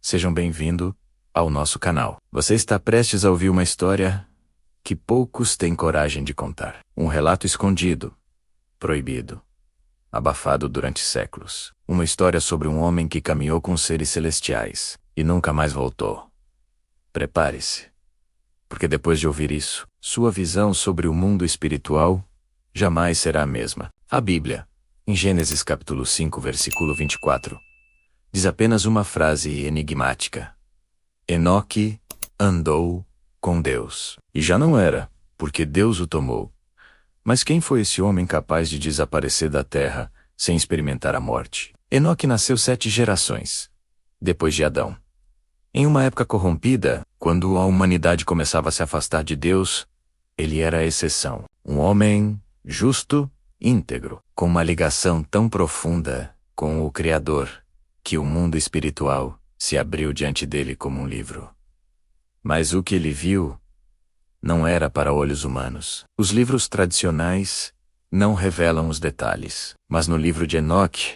sejam bem-vindos ao nosso canal. Você está prestes a ouvir uma história que poucos têm coragem de contar. Um relato escondido, proibido, abafado durante séculos. Uma história sobre um homem que caminhou com seres celestiais e nunca mais voltou. Prepare-se, porque depois de ouvir isso, sua visão sobre o mundo espiritual jamais será a mesma. A Bíblia, em Gênesis capítulo 5, versículo 24, diz apenas uma frase enigmática: Enoque andou com Deus. E já não era, porque Deus o tomou. Mas quem foi esse homem capaz de desaparecer da terra sem experimentar a morte? Enoque nasceu 7 gerações depois de Adão. Em uma época corrompida, quando a humanidade começava a se afastar de Deus, ele era a exceção. Um homem justo, íntegro, com uma ligação tão profunda com o Criador, que o mundo espiritual se abriu diante dele como um livro. Mas o que ele viu não era para olhos humanos. Os livros tradicionais não revelam os detalhes, mas no livro de Enoque,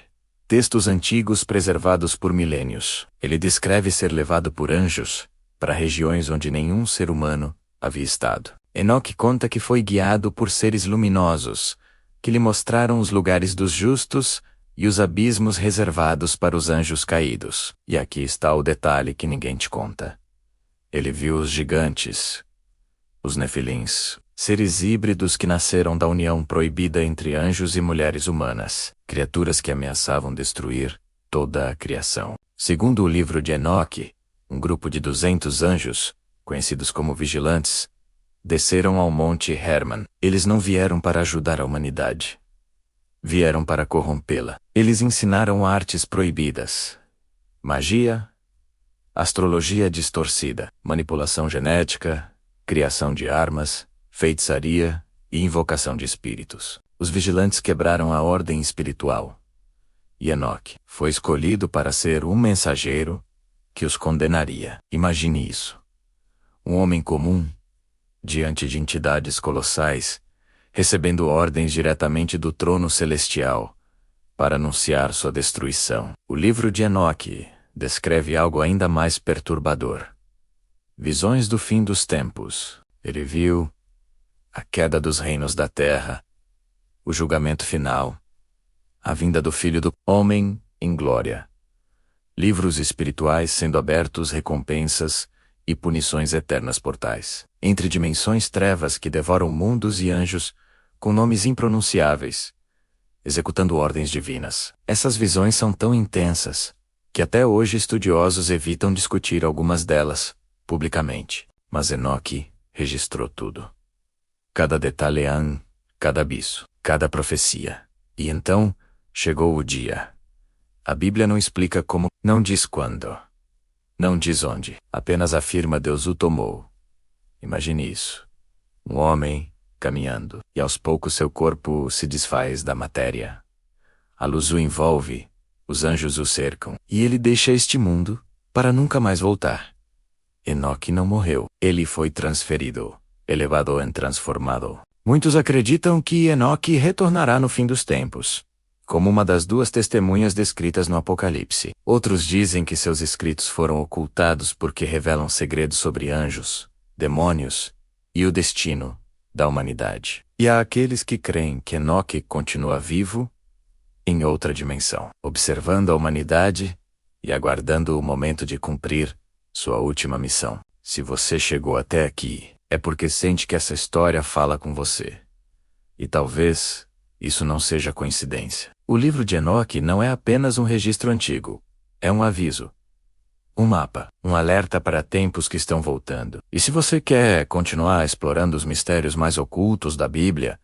textos antigos preservados por milênios, ele descreve ser levado por anjos para regiões onde nenhum ser humano havia estado. Enoque conta que foi guiado por seres luminosos, que lhe mostraram os lugares dos justos e os abismos reservados para os anjos caídos. E aqui está o detalhe que ninguém te conta. Ele viu os gigantes, os nefilins, seres híbridos que nasceram da união proibida entre anjos e mulheres humanas, criaturas que ameaçavam destruir toda a criação. Segundo o livro de Enoque, um grupo de 200 anjos, conhecidos como vigilantes, desceram ao monte Hermon. Eles não vieram para ajudar a humanidade. Vieram para corrompê-la. Eles ensinaram artes proibidas: magia, astrologia distorcida, manipulação genética, criação de armas, feitiçaria e invocação de espíritos. Os vigilantes quebraram a ordem espiritual. E Enoque foi escolhido para ser um mensageiro que os condenaria. Imagine isso. Um homem comum, diante de entidades colossais, recebendo ordens diretamente do trono celestial para anunciar sua destruição. O livro de Enoque descreve algo ainda mais perturbador. Visões do fim dos tempos. Ele viu a queda dos reinos da terra, o julgamento final, a vinda do Filho do Homem em glória, livros espirituais sendo abertos, recompensas e punições eternas portais. Entre dimensões trevas que devoram mundos e anjos com nomes impronunciáveis, executando ordens divinas. Essas visões são tão intensas que até hoje estudiosos evitam discutir algumas delas publicamente. Mas Enoque registrou tudo. Cada detalhe, cada abismo, cada profecia. E então chegou o dia. A Bíblia não explica como, não diz quando, não diz onde, apenas afirma: Deus o tomou. Imagine isso. Um homem caminhando, e aos poucos seu corpo se desfaz da matéria. A luz o envolve, os anjos o cercam, e ele deixa este mundo para nunca mais voltar. Enoque não morreu. Ele foi transferido, elevado e transformado. Muitos acreditam que Enoque retornará no fim dos tempos, como uma das 2 testemunhas descritas no Apocalipse. Outros dizem que seus escritos foram ocultados porque revelam segredos sobre anjos, demônios e o destino da humanidade. E há aqueles que creem que Enoque continua vivo em outra dimensão, observando a humanidade e aguardando o momento de cumprir sua última missão. Se você chegou até aqui, é porque sente que essa história fala com você. E talvez isso não seja coincidência. O livro de Enoque não é apenas um registro antigo. É um aviso, um mapa, um alerta para tempos que estão voltando. E se você quer continuar explorando os mistérios mais ocultos da Bíblia,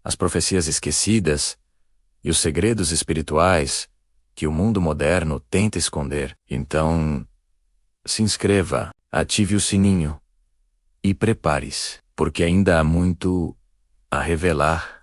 as profecias esquecidas e os segredos espirituais que o mundo moderno tenta esconder, então se inscreva, ative o sininho e prepare-se, porque ainda há muito a revelar